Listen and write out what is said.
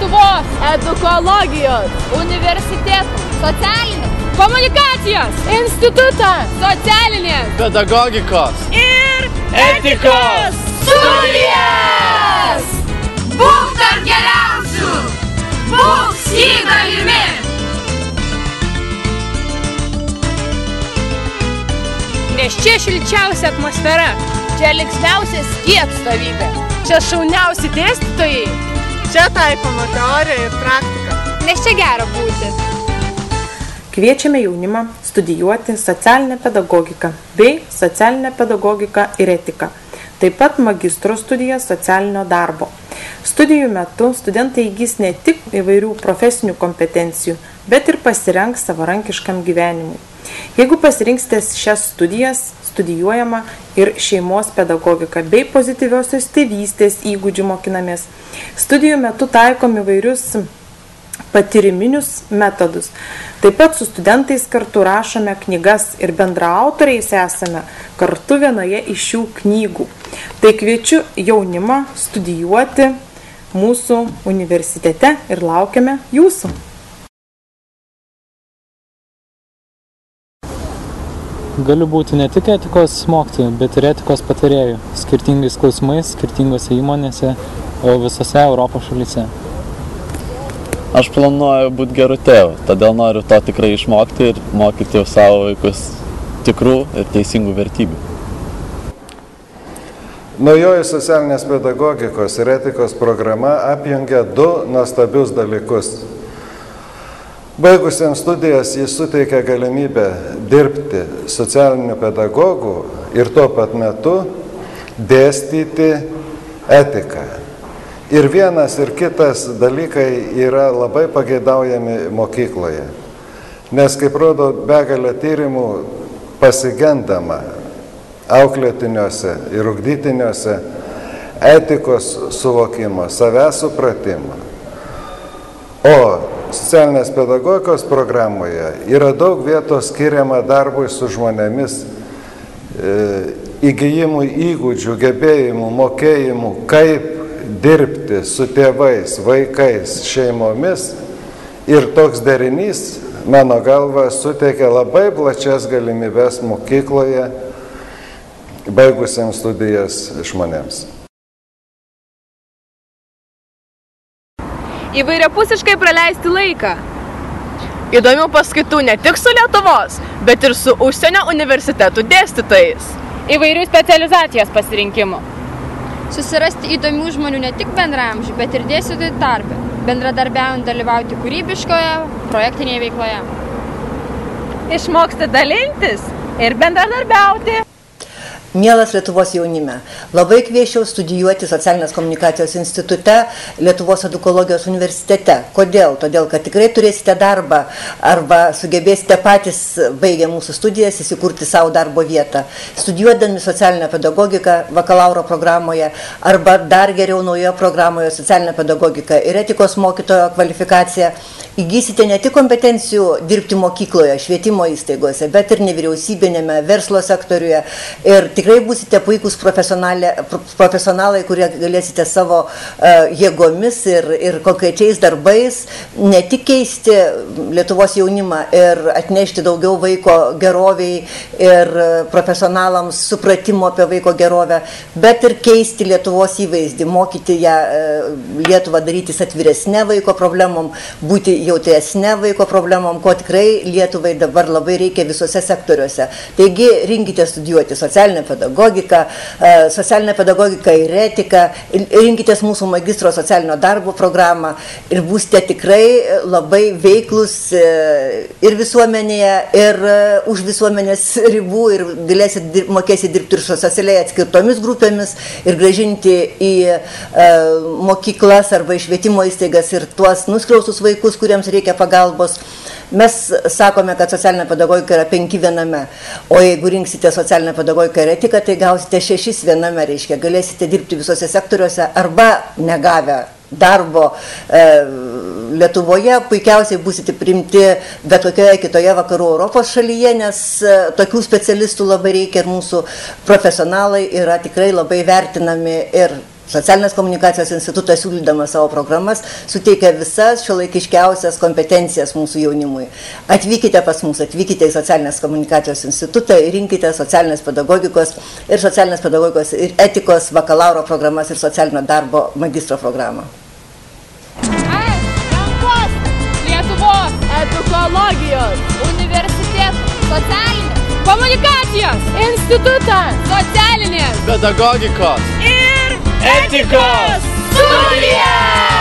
Lietuvos edukologijos universitetų socialinės komunikacijos institutą socialinės pedagogikos ir etikos studijas! Būk tarp geriausių! Būk šį dalimi! Nes čia šilčiausia atmosfera, čia linksmiausia atstovybė, čia šauniausi dėstytojai, čia taikoma teorija ir praktika. Nes čia gera būti. Kviečiame jaunimą studijuoti socialinę pedagogiką bei socialinę pedagogiką ir etiką, taip pat magistro studijas socialinio darbo. Studijų metu studentai įgys ne tik įvairių profesinių kompetencijų, bet ir pasirengs savarankiškam gyvenimui. Jeigu pasirinksite šias studijas, studijuojama ir šeimos pedagogika bei pozityviosios tėvystės įgūdžių mokinamės. Studijų metu taikom įvairius patyriminius metodus. Taip pat su studentais kartu rašome knygas ir bendraautoriais esame kartu vienoje iš šių knygų. Tai kviečiu jaunimą studijuoti mūsų universitete ir laukiame jūsų. Galiu būti ne tik etikos mokytoju, bet ir etikos patarėjų, skirtingais klausimais, skirtingose įmonėse, visose Europos šalyse. Aš planuoju būti geru tėvu, todėl noriu to tikrai išmokti ir mokyti jau savo vaikus tikrų ir teisingų vertybių. Naujoji socialinės pedagogikos ir etikos programa apjungia du nuostabius dalykus. Baigusiems studijas jis suteikia galimybę dirbti socialinių pedagogų ir tuo pat metu dėstyti etiką. Ir vienas ir kitas dalykai yra labai pageidaujami mokykloje. Nes, kaip rodo begalė tyrimų, pasigendama auklėtiniuose ir ugdytiniuose etikos suvokimo, savęs supratimo. O socialinės pedagogikos programoje yra daug vietos skiriama darbui su žmonėmis, įgijimui įgūdžių, gebėjimų, mokėjimų, kaip dirbti su tėvais, vaikais, šeimomis. Ir toks derinys, mano galva, suteikia labai plačias galimybes mokykloje baigusiems studijas žmonėms. Įvairiapusiškai praleisti laiką. Įdomių paskaitų ne tik su Lietuvos, bet ir su užsienio universitetų dėstytojais. Įvairių specializacijos pasirinkimų. Susirasti įdomių žmonių ne tik bendraamžių, bet ir dėstytojų tarpe, bendradarbiaujant dalyvauti kūrybiškoje, projektinėje veikloje. Išmoksti dalintis ir bendradarbiauti. Mielas Lietuvos jaunime, labai kvieščiau studijuoti socialinės komunikacijos institute Lietuvos edukologijos universitete. Kodėl? Todėl, kad tikrai turėsite darbą arba sugebėsite patys baigę mūsų studijas įsikurti savo darbo vietą. Studijuodami socialinę pedagogiką bakalauro programoje arba dar geriau naujoje programoje socialinę pedagogiką ir etikos mokytojo kvalifikaciją, įgysite ne tik kompetencijų dirbti mokykloje, švietimo įstaigose, bet ir nevyriausybinėme, verslo sektoriuje. Ir tikrai būsite puikūs profesionalai, kurie galėsite savo jėgomis ir konkrečiais darbais ne tik keisti Lietuvos jaunimą ir atnešti daugiau vaiko geroviai ir profesionalams supratimo apie vaiko gerovę, bet ir keisti Lietuvos įvaizdį, mokyti ją Lietuvą darytis atviresnė vaiko problemom, būti jautresnė vaiko problemom, ko tikrai Lietuvai dabar labai reikia visose sektoriuose. Taigi rinkite studijuoti socialinę pedagogiką ir etiką, rinkitės mūsų magistro socialinio darbo programą ir būsite tikrai labai veiklus ir visuomenėje, ir už visuomenės ribų, ir mokėsit dirbti ir socialiai atskirtomis grupėmis ir grąžinti į mokyklas arba į švietimo įstaigas ir tuos nuskriaustus vaikus, kuriems reikia pagalbos. Mes sakome, kad socialinė pedagogika yra 5 viename, o jeigu rinksite socialinę pedagogiką ir etiką, tai gausite 6 viename, reiškia, galėsite dirbti visose sektoriuose arba negavę darbo Lietuvoje, puikiausiai būsite priimti bet kokioje kitoje vakarų Europos šalyje, nes tokių specialistų labai reikia ir mūsų profesionalai yra tikrai labai vertinami ir Socialinės komunikacijos institutas, siūlydamas savo programas, suteikia visas šiuolaikiškiausias kompetencijas mūsų jaunimui. Atvykite pas mus, atvykite į Socialinės komunikacijos institutą ir rinkite socialinės pedagogikos ir etikos bakalauro programas ir socialinio darbo magistro programą. Lietuvos edukologijos Universitetų socialinės komunikacijos institutas socialinės Pedagogikos ir etikos studija!